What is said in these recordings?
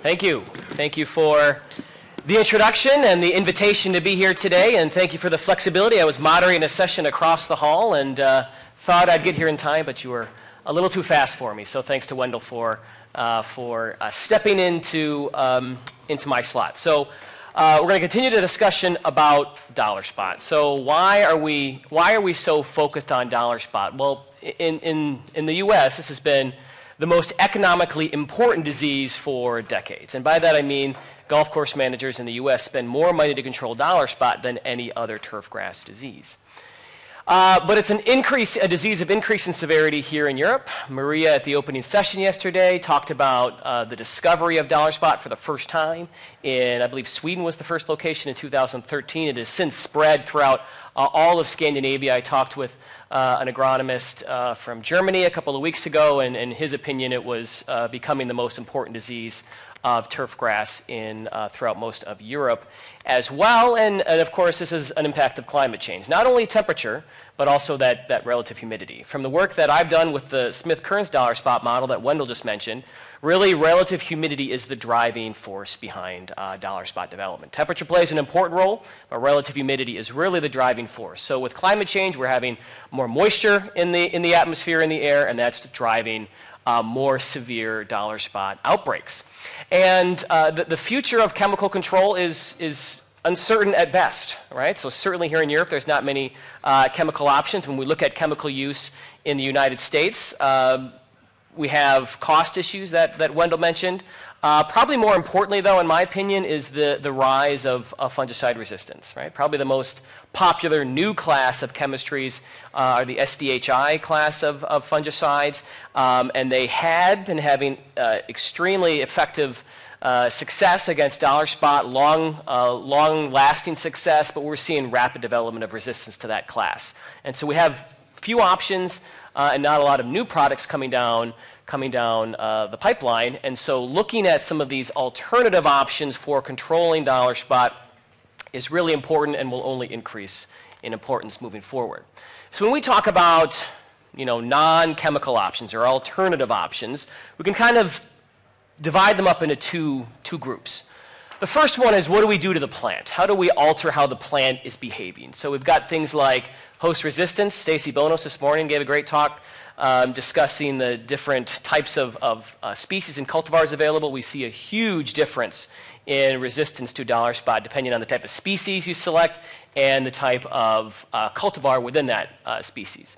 Thank you. Thank you for the introduction and the invitation to be here today, and thank you for the flexibility. I was moderating a session across the hall and thought I'd get here in time, but you were a little too fast for me, so thanks to Wendell for stepping into my slot. So we're going to continue the discussion about dollar spot. So why are we so focused on dollar spot? Well, in the U.S., this has been the most economically important disease for decades. And by that I mean golf course managers in the U.S. spend more money to control dollar spot than any other turfgrass disease. But it's a disease of increasing severity here in Europe. Maria at the opening session yesterday talked about the discovery of dollar spot for the first time in, I believe Sweden was the first location in 2013. It has since spread throughout all of Scandinavia. I talked with an agronomist from Germany a couple of weeks ago, and in his opinion it was becoming the most important disease of turfgrass throughout most of Europe as well. And of course this is an impact of climate change. Not only temperature, but also that relative humidity. From the work that I've done with the Smith-Kearns dollar spot model that Wendell just mentioned, really relative humidity is the driving force behind dollar spot development. Temperature plays an important role, but relative humidity is really the driving force. So with climate change, we're having more moisture in the atmosphere, in the air, and that's driving more severe dollar spot outbreaks. And the future of chemical control is uncertain at best, right? So certainly here in Europe, there's not many chemical options. When we look at chemical use in the United States, we have cost issues that Wendell mentioned. Probably more importantly, though, in my opinion, is the rise of fungicide resistance, right? Probably the most popular new class of chemistries are the SDHI class of fungicides, and they had been having extremely effective success against dollar spot, long-lasting success, but we're seeing rapid development of resistance to that class. And so we have few options and not a lot of new products coming down the pipeline. And so looking at some of these alternative options for controlling dollar spot is really important and will only increase in importance moving forward. So when we talk about non-chemical options or alternative options, we can kind of divide them up into two groups. The first one is, what do we do to the plant? How do we alter how the plant is behaving? So we've got things like host resistance. Stacy Bonos this morning gave a great talk discussing the different types of species and cultivars available. We see a huge difference in resistance to dollar spot depending on the type of species you select and the type of cultivar within that species.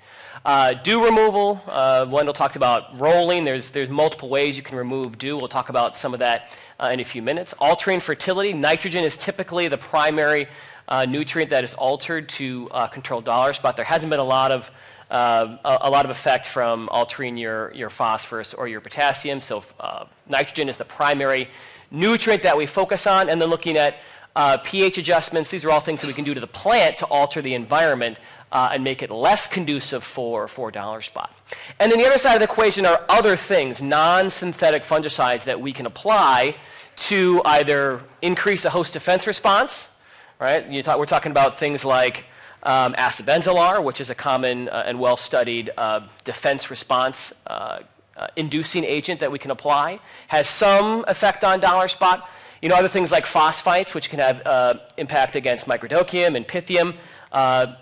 Dew removal, Wendell talked about rolling. There's multiple ways you can remove dew. We'll talk about some of that in a few minutes. Altering fertility. Nitrogen is typically the primary nutrient that is altered to control dollar spot. There hasn't been a lot of effect from altering your phosphorus or your potassium. So nitrogen is the primary nutrient that we focus on, and then looking at pH adjustments. These are all things that we can do to the plant to alter the environment and make it less conducive for dollar spot. And then the other side of the equation are other things, non-synthetic fungicides that we can apply to either increase a host defense response, right? We're talking about things like acid-benzolar, which is a common and well-studied defense response inducing agent that we can apply, has some effect on dollar spot. Other things like phosphites, which can have impact against microdochium and pythium,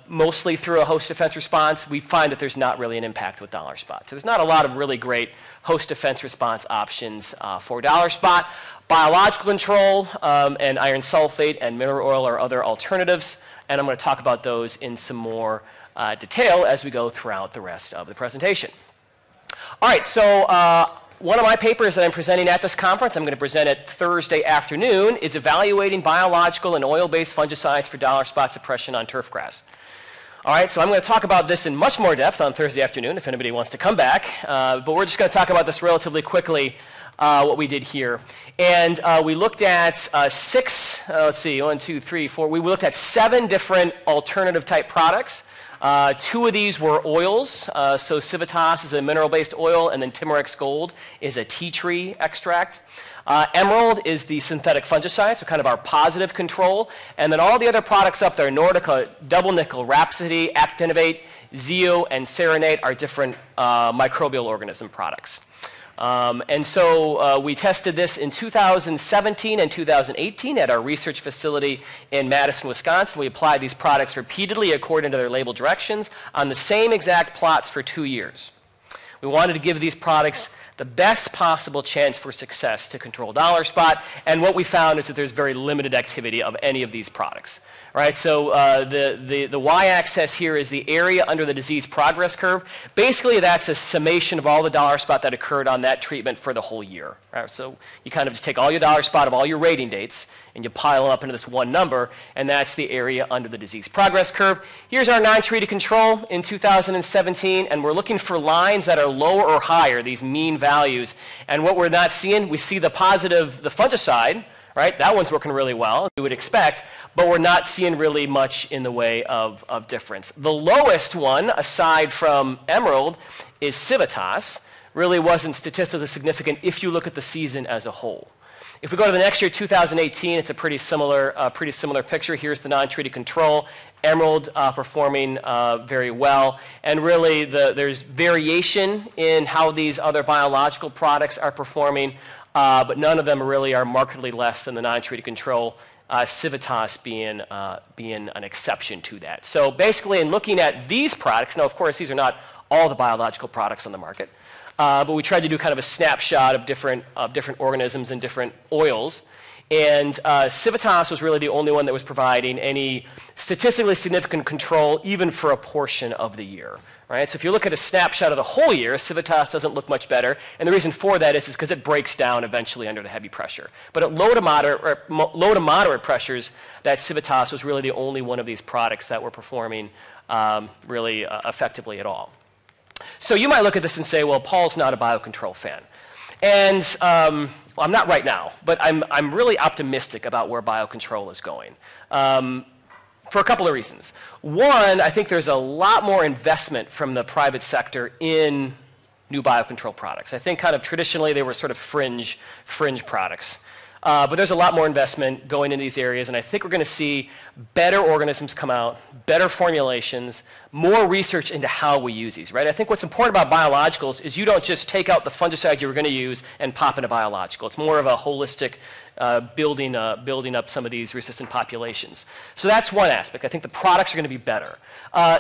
mostly through a host defense response. We find that there's not really an impact with dollar spot. So there's not a lot of really great host defense response options for dollar spot. Biological control and iron sulfate and mineral oil are other alternatives, and I'm going to talk about those in some more detail as we go throughout the rest of the presentation. All right, so one of my papers that I'm presenting at this conference, I'm going to present it Thursday afternoon, is evaluating biological and oil-based fungicides for dollar spot suppression on turfgrass. All right, so I'm going to talk about this in much more depth on Thursday afternoon if anybody wants to come back, but we're just going to talk about this relatively quickly, what we did here. And we looked at let's see, 1, 2, 3, 4, we looked at 7 different alternative type products. 2 of these were oils, so Civitas is a mineral-based oil, and then Timurex Gold is a tea tree extract. Emerald is the synthetic fungicide, so kind of our positive control. And then all the other products up there, Nordica, Double Nickel, Rhapsody, Actinovate, Zeo, and Serenate are different microbial organism products. And so we tested this in 2017 and 2018 at our research facility in Madison, Wisconsin. We applied these products repeatedly according to their label directions on the same exact plots for 2 years. We wanted to give these products the best possible chance for success to control dollar spot, and what we found is that there's very limited activity of any of these products. Right, so the y-axis here is the area under the disease progress curve. Basically, that's a summation of all the dollar spot that occurred on that treatment for the whole year. Right? So you kind of just take all your dollar spot of all your rating dates, and you pile them up into this one number, and that's the area under the disease progress curve. Here's our non-treated control in 2017, and we're looking for lines that are lower or higher, these mean values. And what we're not seeing, we see the positive, the fungicide, right? That one's working really well, we would expect, but we're not seeing really much in the way of difference. The lowest one, aside from Emerald, is Civitas. Really wasn't statistically significant if you look at the season as a whole. If we go to the next year, 2018, it's a pretty similar picture. Here's the non-treated control. Emerald performing very well. And really, there's variation in how these other biological products are performing, but none of them really are markedly less than the non-treated control, Civitas being an exception to that. So basically, in looking at these products, now of course these are not all the biological products on the market, but we tried to do kind of a snapshot of different organisms and different oils. And Civitas was really the only one that was providing any statistically significant control, even for a portion of the year. Right? So if you look at a snapshot of the whole year, Civitas doesn't look much better. And the reason for that is because it breaks down eventually under the heavy pressure. But at low to moderate pressures, that Civitas was really the only one of these products that were performing really effectively at all. So you might look at this and say, well, Paul's not a biocontrol fan. And well, I'm not right now, but I'm really optimistic about where biocontrol is going. For a couple of reasons. One, I think there's a lot more investment from the private sector in new biocontrol products. I think kind of traditionally they were sort of fringe products. But there's a lot more investment going into these areas, and I think we're going to see better organisms come out, better formulations, more research into how we use these, right? I think what's important about biologicals is you don't just take out the fungicide you were going to use and pop in a biological. It's more of a holistic building up some of these resistant populations. So that's one aspect. I think the products are going to be better.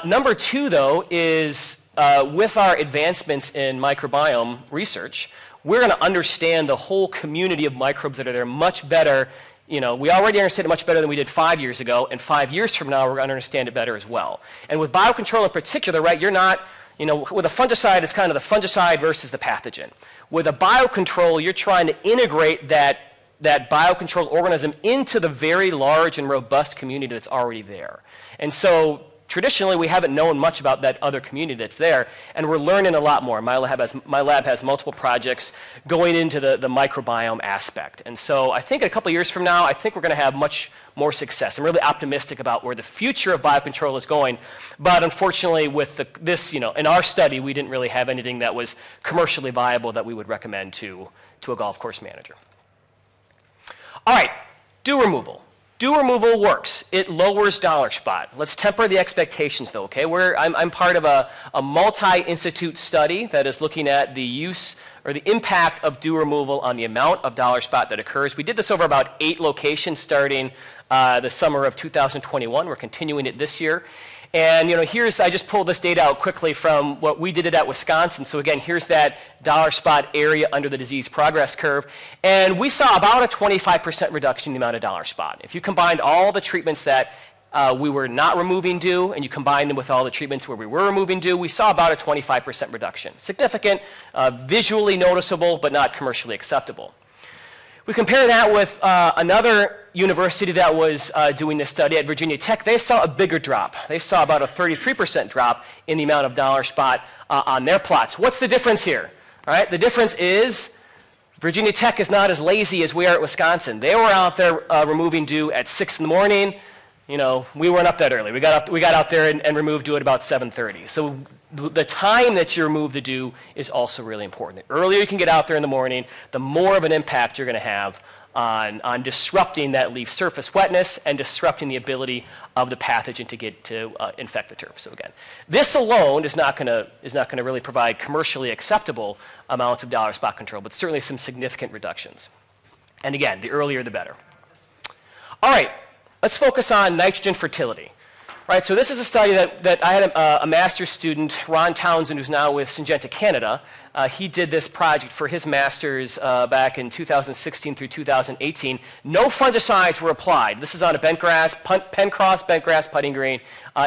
Number two, though, is with our advancements in microbiome research, we're going to understand the whole community of microbes that are there much better. You know, we already understand it much better than we did 5 years ago, and 5 years from now, we're going to understand it better as well. And with biocontrol in particular, right, you're not, you know, with a fungicide, it's kind of the fungicide versus the pathogen. With a biocontrol, you're trying to integrate that biocontrol organism into the very large and robust community that's already there. And so traditionally, we haven't known much about that other community that's there, and we're learning a lot more. My lab has multiple projects going into the microbiome aspect. And so I think in a couple of years from now, I think we're going to have much more success. I'm really optimistic about where the future of biocontrol is going. But unfortunately, with this, you know, in our study, we didn't really have anything that was commercially viable that we would recommend to a golf course manager. All right, dew removal. Dew removal works. It lowers dollar spot. Let's temper the expectations, though, okay? I'm part of a multi-institute study that is looking at the use or the impact of dew removal on the amount of dollar spot that occurs. We did this over about 8 locations starting the summer of 2021. We're continuing it this year. And you know, I just pulled this data out quickly from what we did it at Wisconsin. So again, here's that dollar spot area under the disease progress curve. And we saw about a 25% reduction in the amount of dollar spot. If you combined all the treatments that we were not removing dew, and you combine them with all the treatments where we were removing dew, we saw about a 25% reduction. Significant, visually noticeable, but not commercially acceptable. We compare that with another university that was doing this study at Virginia Tech. They saw a bigger drop. They saw about a 33% drop in the amount of dollar spot on their plots. What's the difference here? All right, the difference is Virginia Tech is not as lazy as we are at Wisconsin. They were out there removing dew at 6 in the morning. You know, we weren't up that early. We got out there and removed dew at about 7:30. So the time that you remove the dew is also really important. The earlier you can get out there in the morning, the more of an impact you're going to have on disrupting that leaf surface wetness and disrupting the ability of the pathogen to infect the turf. So again, this alone is not going to really provide commercially acceptable amounts of dollar spot control, but certainly some significant reductions. And again, the earlier the better. All right, let's focus on nitrogen fertility. Right, so this is a study that I had a master's student, Ron Townsend, who's now with Syngenta Canada. He did this project for his master's back in 2016 through 2018. No fungicides were applied. This is on a bentgrass, Pencross bentgrass putting green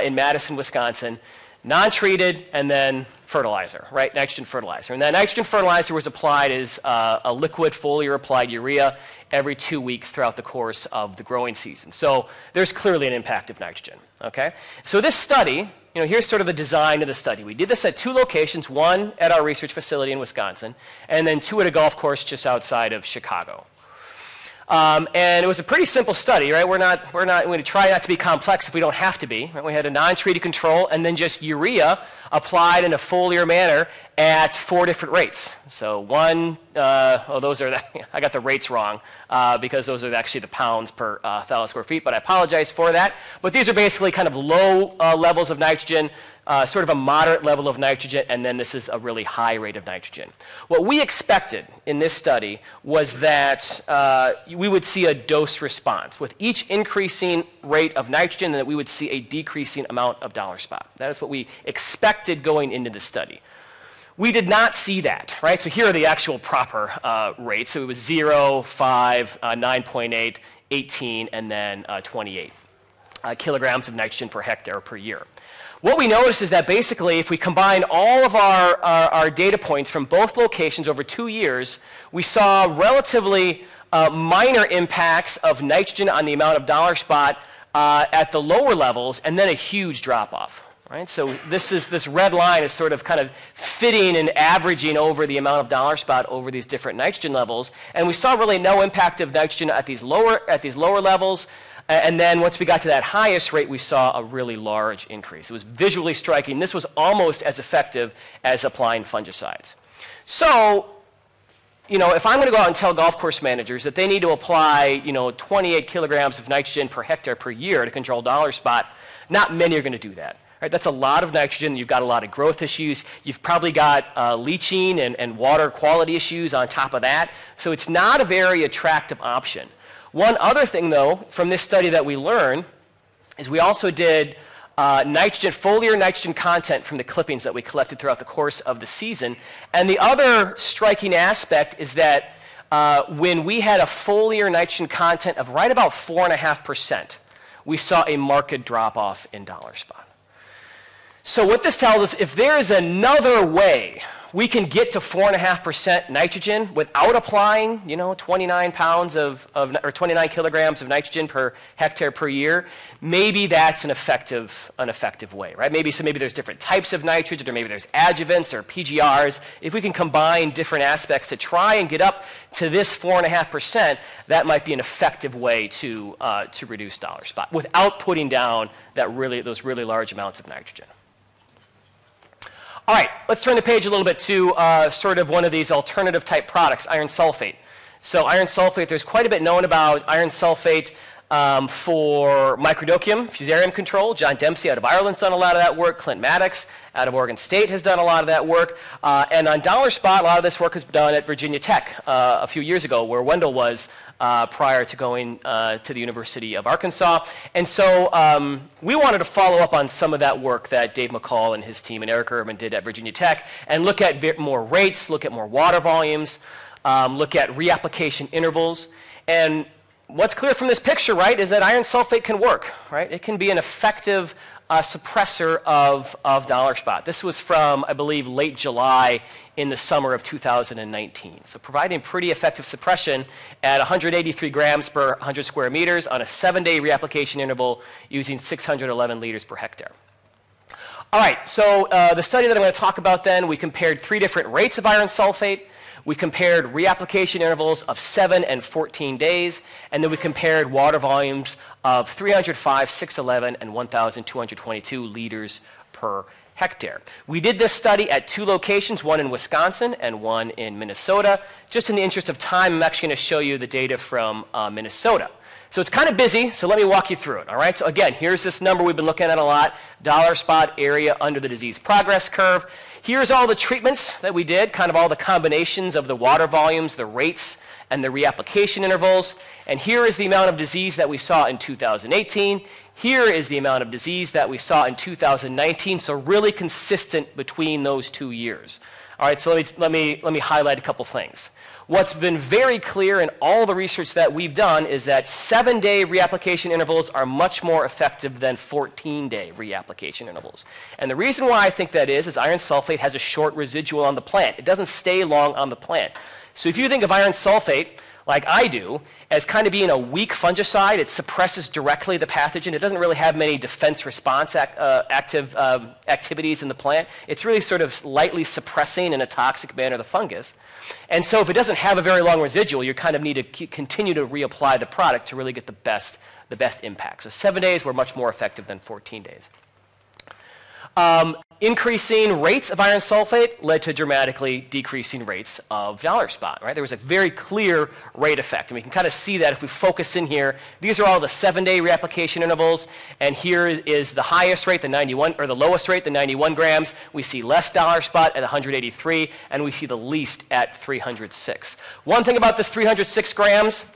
in Madison, Wisconsin. Non-treated, and then fertilizer, right? Nitrogen fertilizer. And that nitrogen fertilizer was applied as a liquid foliar applied urea every 2 weeks throughout the course of the growing season. So there's clearly an impact of nitrogen, okay? So this study, here's sort of the design of the study. We did this at 2 locations, one at our research facility in Wisconsin, and then 2 at a golf course just outside of Chicago. And it was a pretty simple study, right? We're going to try not to be complex if we don't have to be. Right? We had a non-treated control and then just urea applied in a foliar manner at 4 different rates. So those are I got the rates wrong because those are actually the pounds per 1,000 square feet, but I apologize for that. But these are basically kind of low levels of nitrogen, sort of a moderate level of nitrogen, and then this is a really high rate of nitrogen. What we expected in this study was that we would see a dose response. With each increasing rate of nitrogen, that we would see a decreasing amount of dollar spot. That is what we expected going into the study. We did not see that, right? So here are the actual proper rates. So it was 0, 5, 9.8, 18, and then 28 kilograms of nitrogen per hectare per year. What we noticed is that basically if we combine all of our data points from both locations over 2 years, we saw relatively minor impacts of nitrogen on the amount of dollar spot at the lower levels, and then a huge drop-off. Right? So this red line is sort of kind of fitting and averaging over the amount of dollar spot over these different nitrogen levels, and we saw really no impact of nitrogen at these lower levels. And then once we got to that highest rate, we saw a really large increase. It was visually striking. This was almost as effective as applying fungicides. So, if I'm going to go out and tell golf course managers that they need to apply, 28 kilograms of nitrogen per hectare per year to control dollar spot, not many are going to do that. Right? That's a lot of nitrogen. You've got a lot of growth issues. You've probably got leaching and water quality issues on top of that. So it's not a very attractive option. One other thing, though, from this study that we learned is we also did foliar nitrogen content from the clippings that we collected throughout the course of the season. And the other striking aspect is that when we had a foliar nitrogen content of right about 4.5%, we saw a marked drop-off in dollar spot. So what this tells us, if there is another way we can get to 4.5% nitrogen without applying, 29 pounds or 29 kilograms of nitrogen per hectare per year, maybe that's an effective way, right? Maybe there's different types of nitrogen, or maybe there's adjuvants or PGRs. If we can combine different aspects to try and get up to this 4.5%, that might be an effective way to reduce dollar spot without putting down those really large amounts of nitrogen. All right, let's turn the page a little bit to sort of one of these alternative type products, iron sulfate. So iron sulfate, there's quite a bit known about iron sulfate for microdocium fusarium control. John Dempsey out of Ireland's done a lot of that work. Clint Maddox out of Oregon State has done a lot of that work. And on dollar spot, a lot of this work was done at Virginia Tech a few years ago, where Wendell was prior to going to the University of Arkansas. And so we wanted to follow up on some of that work that Dave McCall and his team and Eric Urban did at Virginia Tech and look at more rates, look at more water volumes, look at reapplication intervals. And what's clear from this picture, right, is that iron sulfate can work, right? It can be an effective suppressor of dollar spot. This was from, I believe, late July in the summer of 2019. So providing pretty effective suppression at 183 grams per 100 square meters on a 7-day reapplication interval using 611 liters per hectare. All right, so the study that I'm going to talk about then, we compared 3 different rates of iron sulfate. We compared reapplication intervals of 7 and 14 days, and then we compared water volumes of 305, 611, and 1,222 liters per hectare. We did this study at 2 locations, one in Wisconsin and one in Minnesota. Just in the interest of time, I'm actually going to show you the data from Minnesota. So it's kind of busy, so let me walk you through it, all right? So again, here's this number we've been looking at a lot, dollar spot area under the disease progress curve. Here's all the treatments that we did, kind of all the combinations of the water volumes, the rates, and the reapplication intervals. And here is the amount of disease that we saw in 2018. Here is the amount of disease that we saw in 2019, so really consistent between those 2 years. All right, so let me highlight a couple things. What's been very clear in all the research that we've done is that 7-day reapplication intervals are much more effective than 14-day reapplication intervals. And the reason why I think that is iron sulfate has a short residual on the plant. It doesn't stay long on the plant. So if you think of iron sulfate, like I do, as kind of being a weak fungicide, it suppresses directly the pathogen. It doesn't really have many defense response activities in the plant. It's really sort of lightly suppressing in a toxic manner the fungus. And so if it doesn't have a very long residual, you kind of need to continue to reapply the product to really get the best impact. So 7 days were much more effective than 14 days. Increasing rates of iron sulfate led to dramatically decreasing rates of dollar spot, right? There was a very clear rate effect, and we can kind of see that if we focus in here. These are all the 7-day reapplication intervals, and here is the highest rate, the 91, or the lowest rate, the 91 grams. We see less dollar spot at 183, and we see the least at 306. One thing about this 306 grams,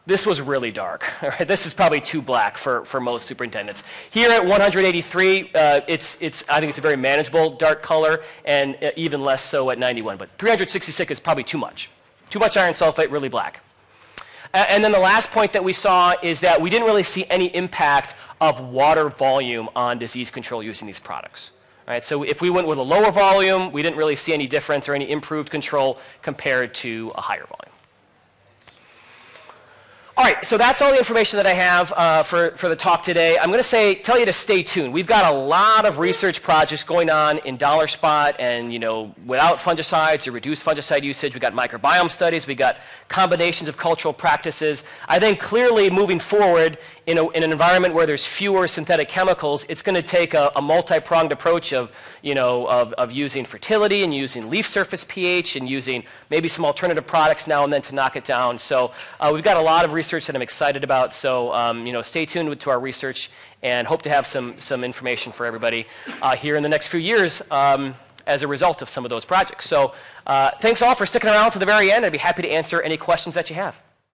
this was really dark. All right, this is probably too black for most superintendents. Here at 183, I think it's a very manageable dark color, and even less so at 91. But 366 is probably too much. Too much iron sulfate, really black. And then the last point that we saw is that we didn't really see any impact of water volume on disease control using these products. All right, so if we went with a lower volume, we didn't really see any difference or any improved control compared to a higher volume. All right, so that's all the information that I have for the talk today. I'm going to tell you to stay tuned. We've got a lot of research projects going on in dollar spot and, without fungicides or reduced fungicide usage. We've got microbiome studies. We've got combinations of cultural practices. I think clearly moving forward in an environment where there's fewer synthetic chemicals, it's going to take a multi-pronged approach of using fertility and using leaf surface pH and using maybe some alternative products now and then to knock it down. So we've got a lot of research that I'm excited about. So stay tuned to our research and hope to have some information for everybody here in the next few years as a result of some of those projects. So thanks all for sticking around to the very end. I'd be happy to answer any questions that you have.